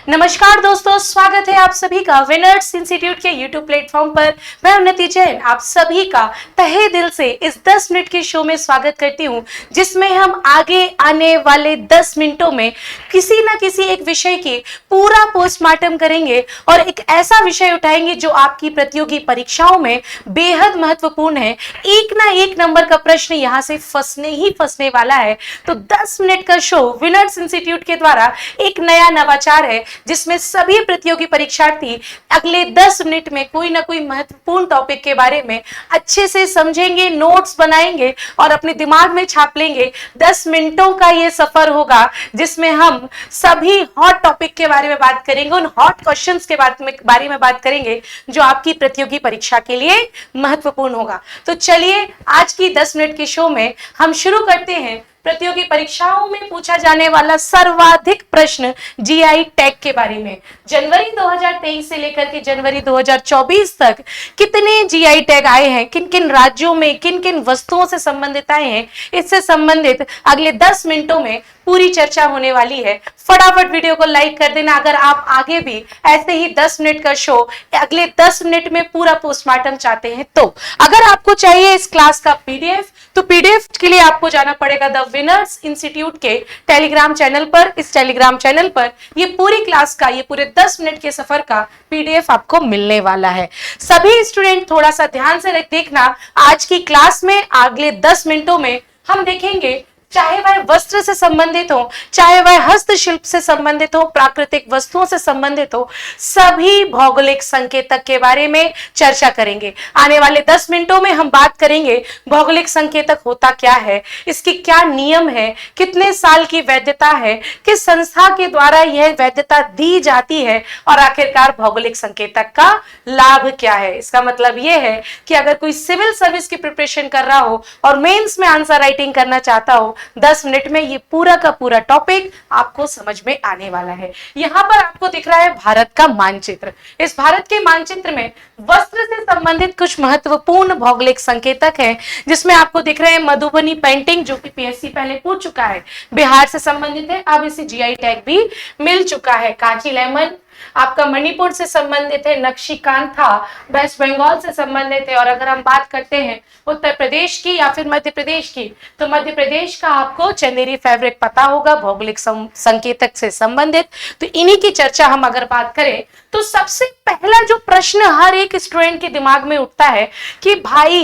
नमस्कार दोस्तों, स्वागत है आप सभी का विनर्स इंस्टीट्यूट के यूट्यूब प्लेटफॉर्म पर। मैं उन्नति जैन आप सभी का तहे दिल से इस 10 मिनट के शो में स्वागत करती हूं, जिसमें हम आगे आने वाले 10 मिनटों में किसी न किसी एक विषय की पूरा पोस्टमार्टम करेंगे और एक ऐसा विषय उठाएंगे जो आपकी प्रतियोगी परीक्षाओं में बेहद महत्वपूर्ण है। एक ना एक नंबर का प्रश्न यहाँ से फंसने ही फंसने वाला है। तो 10 मिनट का शो विनर्स इंस्टीट्यूट के द्वारा एक नया नवाचार है, जिसमें सभी प्रतियोगी परीक्षार्थी अगले 10 मिनट में कोई ना कोई महत्वपूर्ण टॉपिक के बारे में अच्छे से समझेंगे, नोट्स बनाएंगे और अपने दिमाग में छाप लेंगे। 10 मिनटों का ये सफर होगा जिसमें हम सभी हॉट टॉपिक के बारे में बात करेंगे, उन हॉट क्वेश्चंस के बारे में बात करेंगे जो आपकी प्रतियोगी परीक्षा के लिए महत्वपूर्ण होगा। तो चलिए आज की 10 मिनट के शो में हम शुरू करते हैं प्रतियोगी परीक्षाओं में पूछा जाने वाला सर्वाधिक प्रश्न जीआई टैग के बारे में। जनवरी 2023 से लेकर के जनवरी 2024 तक कितने जीआई टैग आए हैं, किन किन राज्यों में किन किन वस्तुओं से संबंधित आए हैं, इससे संबंधित अगले 10 मिनटों में पूरी चर्चा होने वाली है। फटाफट वीडियो को लाइक कर देना अगर आप आगे भी ऐसे ही 10 मिनट का शो अगले 10 मिनट में पूरा पोस्टमार्टम चाहते हैं। तो अगर आपको चाहिए इस क्लास का पीडीएफ, तो पीडीएफ के लिए आपको जाना पड़ेगा द विनर्स इंस्टीट्यूट के टेलीग्राम चैनल पर। इस टेलीग्राम चैनल पर ये पूरी क्लास का, ये पूरे 10 मिनट के सफर का पीडीएफ आपको मिलने वाला है। सभी स्टूडेंट थोड़ा सा ध्यान से देखना। आज की क्लास में अगले 10 मिनटों में हम देखेंगे, चाहे वह वस्त्र से संबंधित हो, चाहे वह हस्तशिल्प से संबंधित हो, प्राकृतिक वस्तुओं से संबंधित हो, सभी भौगोलिक संकेतक के बारे में चर्चा करेंगे। आने वाले 10 मिनटों में हम बात करेंगे भौगोलिक संकेतक होता क्या है, इसकी क्या नियम है, कितने साल की वैधता है, किस संस्था के द्वारा यह वैधता दी जाती है और आखिरकार भौगोलिक संकेतक का लाभ क्या है। इसका मतलब यह है कि अगर कोई सिविल सर्विस की प्रिपरेशन कर रहा हो और मेंस में आंसर राइटिंग करना चाहता हो, 10 मिनट में ये पूरा का पूरा टॉपिक आपको समझ में आने वाला है। यहां पर आपको दिख रहा है भारत का मानचित्र। इस भारत के मानचित्र में वस्त्र से संबंधित कुछ महत्वपूर्ण भौगोलिक संकेतक हैं, जिसमें आपको दिख रहे हैं मधुबनी पेंटिंग, जो कि पीएससी पहले पूछ चुका है, बिहार से संबंधित है, अब इसे जीआई टैग भी मिल चुका है। कांची लेमन आपका मणिपुर से संबंधित है, नक्शीकांथा वेस्ट बंगाल से संबंधित है। और अगर हम बात करते हैं उत्तर प्रदेश की या फिर मध्य प्रदेश की, तो मध्य प्रदेश का आपको चंदेरी फैब्रिक पता होगा, भौगोलिक संकेतक से संबंधित। तो इन्हीं की चर्चा हम अगर बात करें तो सबसे पहला जो प्रश्न हर एक स्टूडेंट के दिमाग में उठता है कि भाई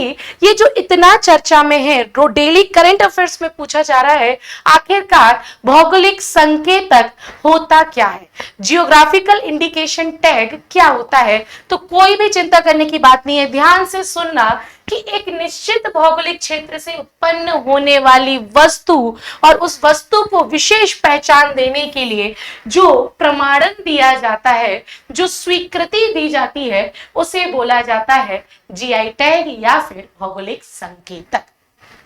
ये जो इतना चर्चा में है, जो डेली करंट अफेयर्स में पूछा जा रहा है, आखिरकार भौगोलिक संकेतक होता क्या है, जियोग्राफिकल इंडिकेशन टैग क्या होता है। तो कोई भी चिंता करने की बात नहीं है, ध्यान से सुनना कि एक निश्चित भौगोलिक क्षेत्र से उत्पन्न होने वाली वस्तु और उस वस्तु को विशेष पहचान देने के लिए जो प्रमाणन दिया जाता है, जो स्वीकृति दी जाती है, उसे बोला जाता है जीआई टैग या फिर भौगोलिक संकेतक।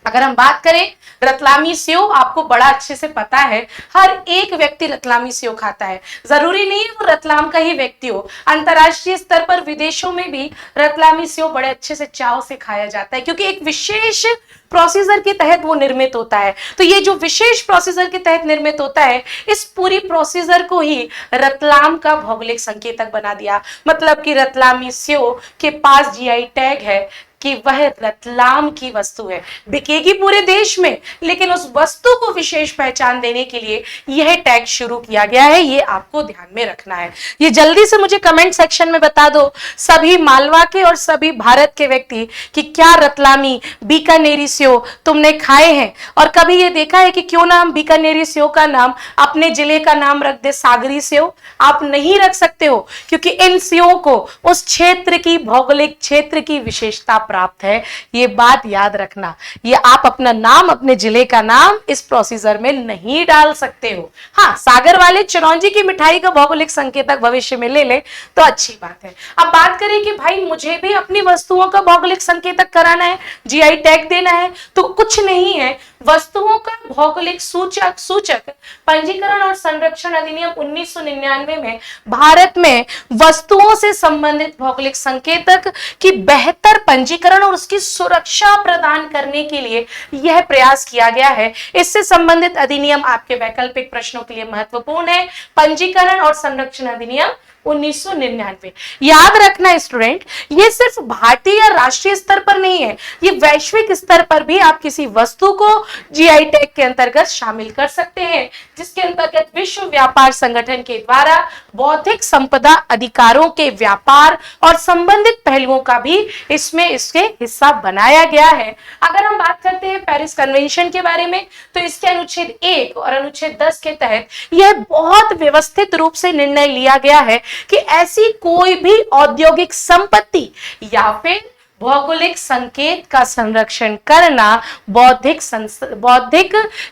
अगर हम बात करें रतलामी सेव, आपको बड़ा अच्छे से पता है, हर एक व्यक्ति रतलामी सेव खाता है। जरूरी नहीं है वो रतलाम का ही व्यक्ति हो, अंतर्राष्ट्रीय स्तर पर विदेशों में भी रतलामी सेव बड़े अच्छे से चाव से खाया जाता है, क्योंकि एक विशेष प्रोसीजर के तहत वो निर्मित होता है। तो ये जो विशेष प्रोसीजर के तहत निर्मित होता है, इस पूरी प्रोसीजर को ही रतलाम का भौगोलिक संकेतक बना दिया। मतलब कि रतलामी सेव के पास जीआई टैग है कि वह रतलाम की वस्तु है, बिकेगी पूरे देश में, लेकिन उस वस्तु को विशेष पहचान देने के लिए यह टैग शुरू किया गया है। ये आपको ध्यान में रखना है। ये जल्दी से मुझे कमेंट सेक्शन में बता दो सभी मालवा के और सभी भारत के व्यक्ति कि क्या रतलामी बीकानेरी सेव तुमने खाए हैं, और कभी ये देखा है कि क्यों ना हम बीकानेरी सेव का नाम अपने जिले का नाम रख दे सागरी सेव। आप नहीं रख सकते हो, क्योंकि इन सेवों को उस क्षेत्र की, भौगोलिक क्षेत्र की विशेषता प्राप्त है। ये बात याद रखना, ये आप अपना नाम, अपने जिले का नाम इस प्रोसीजर में नहीं डाल सकते हो। हाँ, सागर वाले चिरौंजी की मिठाई का भौगोलिक संकेतक भविष्य में ले ले तो अच्छी बात है। अब बात करें कि भाई मुझे भी अपनी वस्तुओं का भौगोलिक संकेतक कराना है, जीआई टैग देना है, तो कुछ नहीं है, वस्तुओं का भौगोलिक सूचक पंजीकरण और संरक्षण अधिनियम 1999 में भारत में वस्तुओं से संबंधित भौगोलिक संकेतक की बेहतर पंजीकरण पंजीकरण और उसकी सुरक्षा प्रदान करने के लिए यह प्रयास किया गया है। इससे संबंधित अधिनियम आपके वैकल्पिक प्रश्नों के लिए महत्वपूर्ण है। पंजीकरण और संरक्षण अधिनियम 1999। याद रखना स्टूडेंट, ये सिर्फ भारतीय या राष्ट्रीय स्तर पर नहीं है, ये वैश्विक स्तर पर भी आप किसी वस्तु को जीआई टैग के अंतर्गत शामिल कर सकते हैं, जिसके अंतर्गत विश्व व्यापार संगठन के द्वारा बौद्धिक संपदा अधिकारों के व्यापार और संबंधित पहलुओं का भी इसमें इसके हिस्सा बनाया गया है। अगर हम बात करते हैं पेरिस कन्वेंशन के बारे में, तो इसके अनुच्छेद 1 और अनुच्छेद 10 के तहत यह बहुत व्यवस्थित रूप से निर्णय लिया गया है कि ऐसी कोई भी औद्योगिक संपत्ति या फिर भौगोलिक संकेत का संरक्षण करना बौद्धिक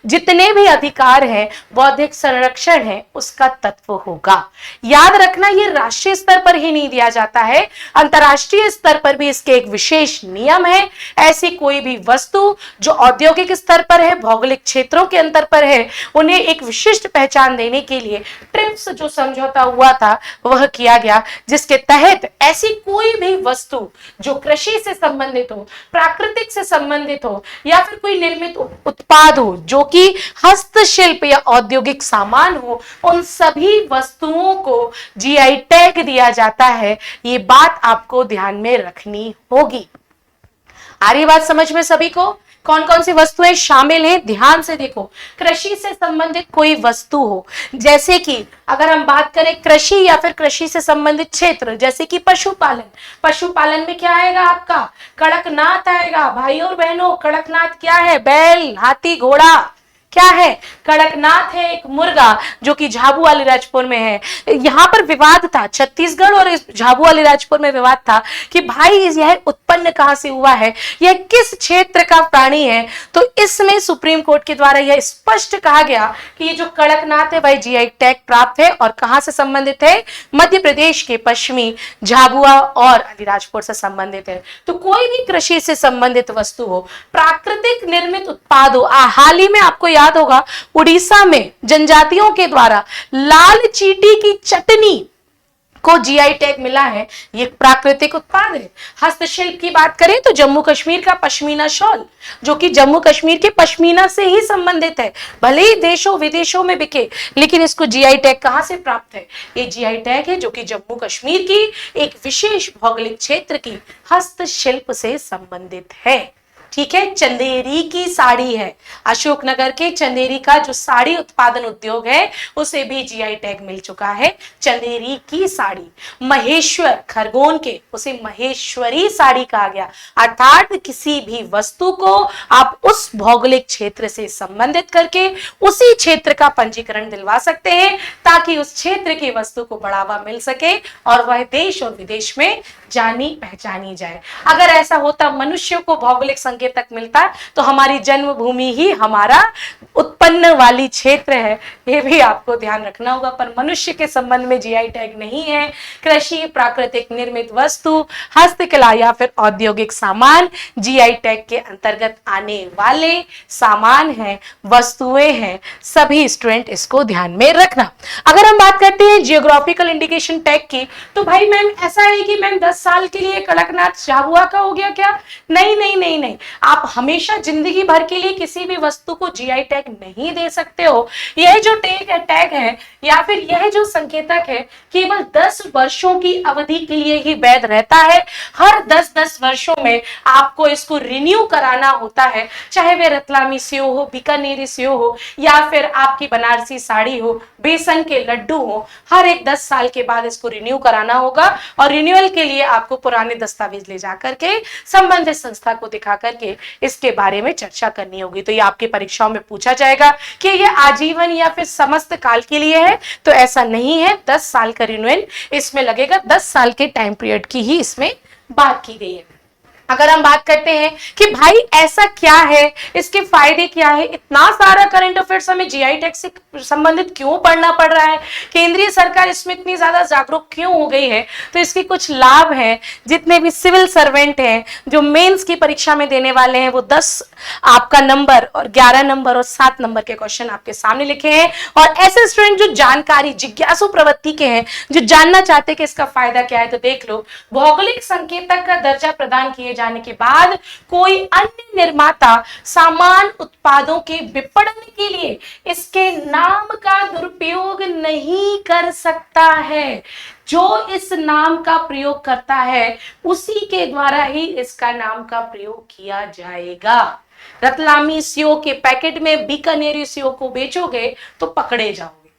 जितने भी अधिकार हैं, बौद्धिक संरक्षण है, उसका तत्व होगा। याद रखना, ये राष्ट्रीय स्तर पर ही नहीं दिया जाता है, अंतर्राष्ट्रीय स्तर पर भी इसके एक विशेष नियम है। ऐसी कोई भी वस्तु जो औद्योगिक स्तर पर है, भौगोलिक क्षेत्रों के अंतर पर है, उन्हें एक विशिष्ट पहचान देने के लिए ट्रिप्स जो समझौता हुआ था वह किया गया, जिसके तहत ऐसी कोई भी वस्तु जो कृषि से संबंधित हो, प्राकृतिक से संबंधित हो या फिर कोई निर्मित उत्पाद हो जो कि हस्तशिल्प या औद्योगिक सामान हो, उन सभी वस्तुओं को जीआई टैग दिया जाता है। ये बात आपको ध्यान में रखनी होगी। आ रही बात समझ में सभी को? कौन कौन सी वस्तुएं शामिल हैं, ध्यान से देखो। कृषि से संबंधित कोई वस्तु हो, जैसे कि अगर हम बात करें कृषि या फिर कृषि से संबंधित क्षेत्र, जैसे कि पशुपालन। पशुपालन में क्या आएगा आपका? कड़कनाथ आएगा। भाई और बहनों, कड़कनाथ क्या है? बैल, हाथी, घोड़ा क्या है? कड़कनाथ है एक मुर्गा जो कि झाबुआ अलीराजपुर में है। यहाँ पर विवाद था, छत्तीसगढ़ और झाबुआ अलीराजपुर में विवाद था कि भाई यह उत्पन्न कहां से हुआ है, यह किस क्षेत्र का प्राणी है। तो इसमें सुप्रीम कोर्ट के द्वारा यह स्पष्ट कहा गया कि ये जो कड़कनाथ है भाई जीआई टैग प्राप्त है और कहां से संबंधित है? मध्य प्रदेश के पश्चिमी झाबुआ और अलीराजपुर से संबंधित है। तो कोई भी कृषि से संबंधित वस्तु हो, प्राकृतिक निर्मित उत्पाद हो। हाल ही में आपको याद होगा उड़ीसा में जनजातियों के द्वारा लाल चींटी की चटनी को जीआई टैग मिला है, ये प्राकृतिक उत्पाद है। हस्तशिल्प की बात करें तो जम्मू कश्मीर का पश्मीना शॉल जो कि जम्मू कश्मीर के पश्मीना से ही संबंधित है, भले ही देशों विदेशों में बिके, लेकिन इसको जीआई टैग कहां से प्राप्त है? ये जीआई टैग है जो कि जम्मू कश्मीर की एक विशेष भौगोलिक क्षेत्र की हस्तशिल्प से संबंधित है। ठीक है, चंदेरी की साड़ी है, अशोकनगर के चंदेरी का जो साड़ी उत्पादन उद्योग है उसे भी जीआई टैग मिल चुका है, चंदेरी की साड़ी। महेश्वर खरगोन के, उसे महेश्वरी साड़ी कहा गया। अर्थात किसी भी वस्तु को आप उस भौगोलिक क्षेत्र से संबंधित करके उसी क्षेत्र का पंजीकरण दिलवा सकते हैं ताकि उस क्षेत्र की वस्तु को बढ़ावा मिल सके और वह देश और विदेश में जानी पहचानी जाए। अगर ऐसा होता, मनुष्य को भौगोलिक संकेतक मिलता, तो हमारी जन्मभूमि ही हमारा उत्पन्न वाली क्षेत्र है, ये भी आपको ध्यान रखना होगा। पर मनुष्य के संबंध में जीआई टैग नहीं है। कृषि, प्राकृतिक निर्मित वस्तु, हस्तकला या फिर औद्योगिक सामान जीआई टैग के अंतर्गत आने वाले सामान हैं, वस्तुएं हैं। सभी स्टूडेंट इसको ध्यान में रखना। अगर हम बात करते हैं जियोग्राफिकल इंडिकेशन टैग की, तो भाई मैम ऐसा है कि मैम 10 साल के लिए कड़कनाथ झाबुआ का हो गया क्या? नहीं नहीं नहीं नहीं, आप हमेशा जिंदगी भर के लिए किसी भी वस्तु को जीआई टैग नहीं दे सकते हो। यह जो टैग है या फिर यह जो संकेतक है केवल 10 वर्षों की अवधि के लिए ही वैध रहता है। हर 10-10 वर्षों में आपको इसको रिन्यू कराना होता है, चाहे वह रतलामी सेव हो, बीकानेरी सेव हो या फिर आपकी बनारसी साड़ी हो, बेसन के लड्डू हो। हर एक 10 साल के बाद इसको रिन्यू कराना होगा और रिन्यूअल के लिए आपको पुराने दस्तावेज ले जाकर के संबंधित संस्था को दिखा करके इसके बारे में चर्चा करनी होगी। तो ये आपकी परीक्षाओं में पूछा जाएगा कि ये आजीवन या फिर समस्त काल के लिए है, तो ऐसा नहीं है। 10 साल का रिन्यूअल इसमें लगेगा, 10 साल के टाइम पीरियड की ही इसमें बात की गई है। अगर हम बात करते हैं कि भाई ऐसा क्या है, इसके फायदे क्या है, इतना सारा करंट अफेयर्स हमें जीआई टैग से संबंधित क्यों पढ़ना पड़ रहा है, केंद्रीय सरकार इसमें इतनी ज्यादा जागरूक क्यों हो गई है, तो इसके कुछ लाभ हैं। जितने भी सिविल सर्वेंट हैं जो मेंस की परीक्षा में देने वाले हैं, वो 10 आपका नंबर और 11 नंबर और 7 नंबर के क्वेश्चन आपके सामने लिखे हैं। और ऐसे स्टूडेंट जो जानकारी जिज्ञासु प्रवृत्ति के हैं, जो जानना चाहते हैं कि इसका फायदा क्या है, तो देख लो, भौगोलिक संकेतक का दर्जा प्रदान किए जाने के बाद कोई अन्य निर्माता सामान उत्पादों के विपणन के लिए इसके नाम का दुरुपयोग नहीं कर सकता है। जो इस नाम का प्रयोग करता है उसी के द्वारा ही इसका नाम का प्रयोग किया जाएगा। रतलामी सेव के पैकेट में बीकानेरी सेव को बेचोगे तो पकड़े जाओगे।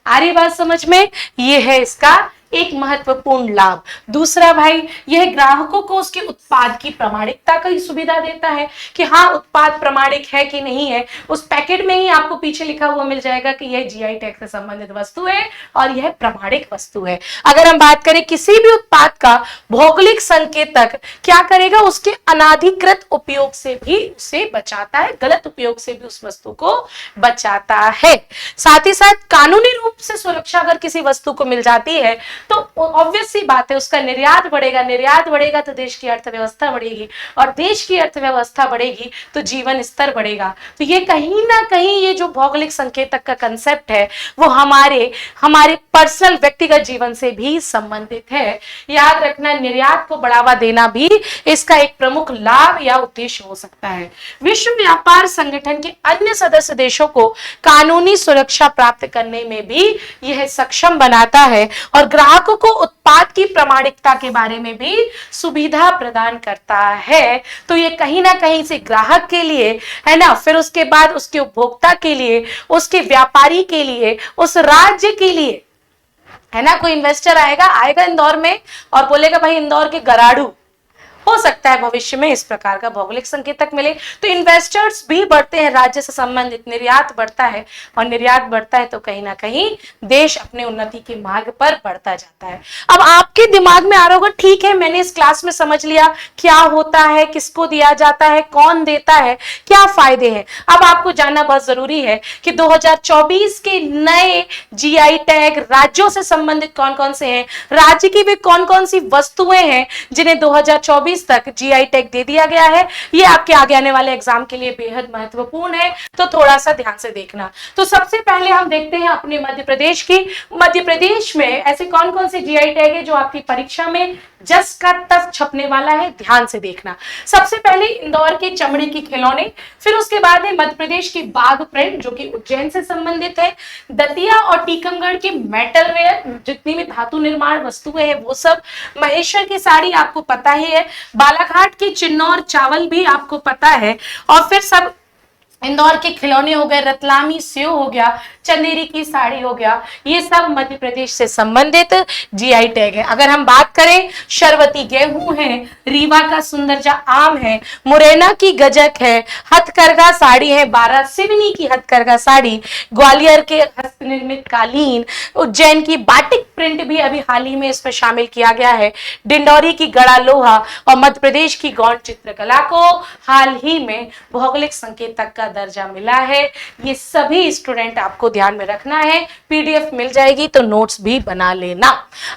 आ रही बात समझ में? ये है इसका एक महत्वपूर्ण लाभ। दूसरा भाई, यह ग्राहकों को उसके उत्पाद की प्रामाणिकता की सुविधा देता है कि हाँ उत्पाद प्रामाणिक है कि नहीं है। उस पैकेट में ही आपको पीछे लिखा हुआ मिल जाएगा कि यह जीआई टैग से संबंधित वस्तु है और यह प्रामाणिक वस्तु है। अगर हम बात करें किसी भी उत्पाद का भौगोलिक संकेतक क्या करेगा, उसके अनाधिकृत उपयोग से भी उसे बचाता है, गलत उपयोग से भी उस वस्तु को बचाता है। साथ ही साथ कानूनी रूप से सुरक्षा अगर किसी वस्तु को मिल जाती है तो ऑब्वियस सी बात है उसका निर्यात बढ़ेगा। निर्यात बढ़ेगा तो देश की अर्थव्यवस्था बढ़ेगी और देश की अर्थव्यवस्था बढ़ेगी तो जीवन स्तर बढ़ेगा। तो ये कहीं ना कहीं ये जो भौगोलिक संकेतक का कंसेप्ट है वो हमारे पर्सनल व्यक्तिगत जीवन से भी संबंधित है। याद रखना, निर्यात को बढ़ावा देना भी इसका एक प्रमुख लाभ या उद्देश्य हो सकता है। विश्व व्यापार संगठन के अन्य सदस्य देशों को कानूनी सुरक्षा प्राप्त करने में भी यह सक्षम बनाता है और ग्राहकों को उत्पाद की प्रामाणिकता के बारे में भी सुविधा प्रदान करता है। तो ये कहीं ना कहीं से ग्राहक के लिए है ना, फिर उसके बाद उसके उपभोक्ता के लिए, उसके व्यापारी के लिए, उस राज्य के लिए है ना। कोई इन्वेस्टर आएगा इंदौर में और बोलेगा भाई इंदौर के गराडू, हो सकता है भविष्य में इस प्रकार का भौगोलिक संकेतक मिले तो इन्वेस्टर्स भी बढ़ते हैं, राज्य से संबंधित निर्यात बढ़ता है और निर्यात बढ़ता है तो कहीं ना कहीं देश अपने उन्नति के मार्ग पर बढ़ता जाता है। अब आपके दिमाग में आ रहा होगा ठीक है मैंने इस क्लास में समझ लिया क्या होता है, किसको दिया जाता है, कौन देता है, क्या फायदे हैं। अब आपको जानना बहुत जरूरी है कि 2024 के नए जीआई टैग राज्यों से संबंधित कौन कौन से हैं, राज्य की वे कौन कौन सी वस्तुएं हैं जिन्हें 2024 तक जीआई टैग दे दिया गया है। ये आपके आगे आने वाले एग्जाम के लिए बेहद महत्वपूर्ण है, तो थोड़ा सा ध्यान से देखना। तो सबसे पहले हम देखते हैं अपने मध्य प्रदेश की। मध्य प्रदेश में ऐसे कौन कौन से जीआई टैग है जो आपकी परीक्षा में जस का तस छपने वाला है, ध्यान से देखना। सबसे पहले इंदौर के चमड़े के खिलौने, फिर उसके बाद है मध्य प्रदेश की बाघ प्रिंट जो कि उज्जैन से संबंधित है, दतिया और टीकमगढ़ के मेटल वेयर जितनी भी धातु निर्माण वस्तुएं हैं वो सब, महेश्वर की साड़ी आपको पता ही है, बालाघाट की चिन्नौर चावल भी आपको पता है, और फिर सब इंदौर के खिलौने हो गए, रतलामी सेव हो गया, चंदेरी की साड़ी हो गया, ये सब मध्य प्रदेश से संबंधित जीआई टैग है। अगर हम बात करें, शरवती गेहूं है, रीवा का सुंदरजा आम है, मुरैना की गजक है, हथकरघा साड़ी है, बारासिवनी की हथकरघा साड़ी, ग्वालियर के हस्तनिर्मित कालीन, उज्जैन की बाटिक प्रिंट भी अभी हाल ही में इसमें शामिल किया गया है, डिंडौरी की गड़ा लोहा और मध्य प्रदेश की गौड़ चित्रकला को हाल ही में भौगोलिक संकेतक का दर्जा मिला है। ये सभी स्टूडेंट आपको ध्यान में रखना है, पीडीएफ मिल जाएगी तो नोट्स भी बना लेना।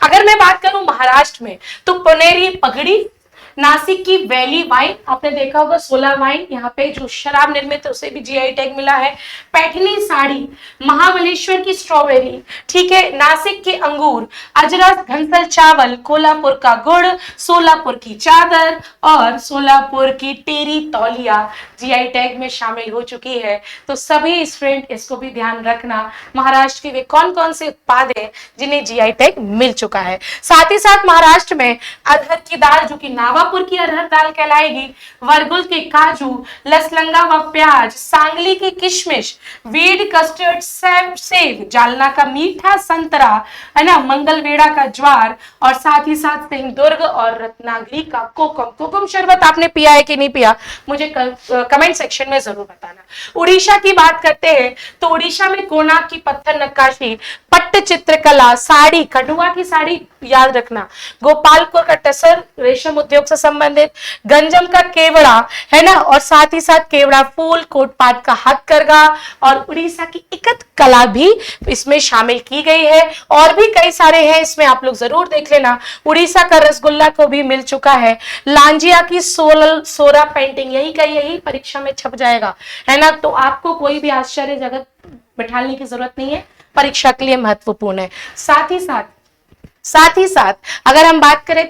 अगर मैं बात करूं महाराष्ट्र में तो पुनेरी पगड़ी, नासिक की वैली वाइन, आपने देखा होगा 16 वाइन यहाँ पे जो शराब निर्मित है उसे भी जीआई टैग मिला है, पैठनी साड़ी, महाबलेश्वर की स्ट्रॉबेरी, ठीक है, नासिक के अंगूर, अजरक घनसल चावल, कोल्हापुर का गुड़, सोलापुर की चादर और सोलापुर की टेरी तौलिया जीआई टैग में शामिल हो चुकी है। तो सभी स्टूडेंट इसको भी ध्यान रखना, महाराष्ट्र के वे कौन कौन से उत्पाद हैं जिन्हें जीआई टैग मिल चुका है। साथ ही साथ महाराष्ट्र में अरहर की दाल जो कि नावापुर की अरहर दाल कहलाएगी, वरगुल के काजू, लसलंगा व प्याज, सांगली की किशमिश, वीड कस्टर्ड सेब, जालना का मीठा संतरा है ना, मंगलवेड़ा का ज्वार और साथ ही साथ सिंहदुर्ग और रत्नागिरी का कोकम शरबत आपने पिया है कि नहीं पिया मुझे कमेंट सेक्शन में जरूर बताना। उड़ीसा की बात करते हैं तो उड़ीसा में कोणार्क की पत्थर नक्काशी, पट्ट चित्रकला, साड़ी, कठुआ की साड़ी याद रखना, गोपालपुर का टसर रेशम उद्योग से संबंधित, गंजम का केवड़ा है ना, और साथ ही साथ केवड़ा फूल, कोटपाट का हथकरघा और उड़ीसा की इकत कला भी इसमें शामिल की गई है। और भी कई सारे हैं, इसमें आप लोग जरूर देख लेना। उड़ीसा का रसगुल्ला को भी मिल चुका है, लांजिया की सोरा पेंटिंग, यही का यही परीक्षा में छप जाएगा है ना, तो आपको कोई भी आश्चर्य जगत बैठाने की जरूरत नहीं है, परीक्षा के लिए महत्वपूर्ण है। साथ ही साथ अगर हम बात करें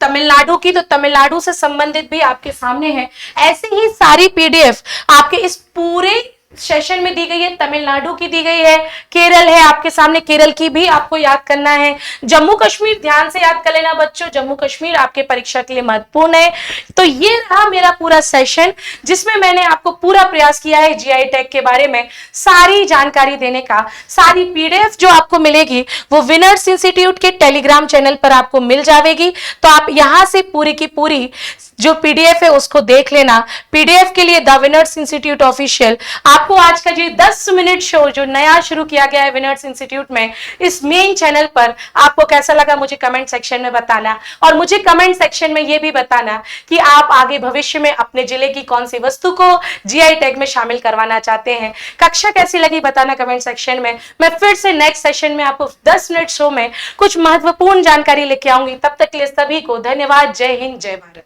तमिलनाडु की, तो तमिलनाडु से संबंधित भी आपके सामने है। ऐसे ही सारी पीडीएफ आपके इस पूरे सेशन में दी गई है। तमिलनाडु की दी गई है, केरल है आपके सामने, केरल की भी आपको याद करना है। जम्मू कश्मीर ध्यान से याद कर लेना बच्चों, जम्मू कश्मीर आपके परीक्षा के लिए महत्वपूर्ण है। तो ये रहा मेरा पूरा सेशन, जिसमें मैंने आपको पूरा प्रयास किया है जीआई टैग के बारे में सारी जानकारी देने का। सारी पीडीएफ जो आपको मिलेगी वो विनर्स इंस्टीट्यूट के टेलीग्राम चैनल पर आपको मिल जाएगी। तो आप यहां से पूरी की पूरी जो पीडीएफ है उसको देख लेना। पीडीएफ के लिए द विनर्स इंस्टीट्यूट ऑफिशियल, आपको आज का जो 10 मिनट शो जो नया शुरू किया गया है विनर्स इंस्टीट्यूट में, इस मेन चैनल पर, आपको कैसा लगा मुझे कमेंट सेक्शन में बताना। और मुझे कमेंट सेक्शन में यह भी बताना कि आप आगे भविष्य में अपने जिले की कौन सी वस्तु को जीआई टैग में शामिल करवाना चाहते हैं। कक्षा कैसी लगी बताना कमेंट सेक्शन में। मैं फिर से नेक्स्ट सेशन में आपको 10 मिनट शो में कुछ महत्वपूर्ण जानकारी लेके आऊंगी। तब तक के लिए सभी को धन्यवाद। जय हिंद, जय भारत।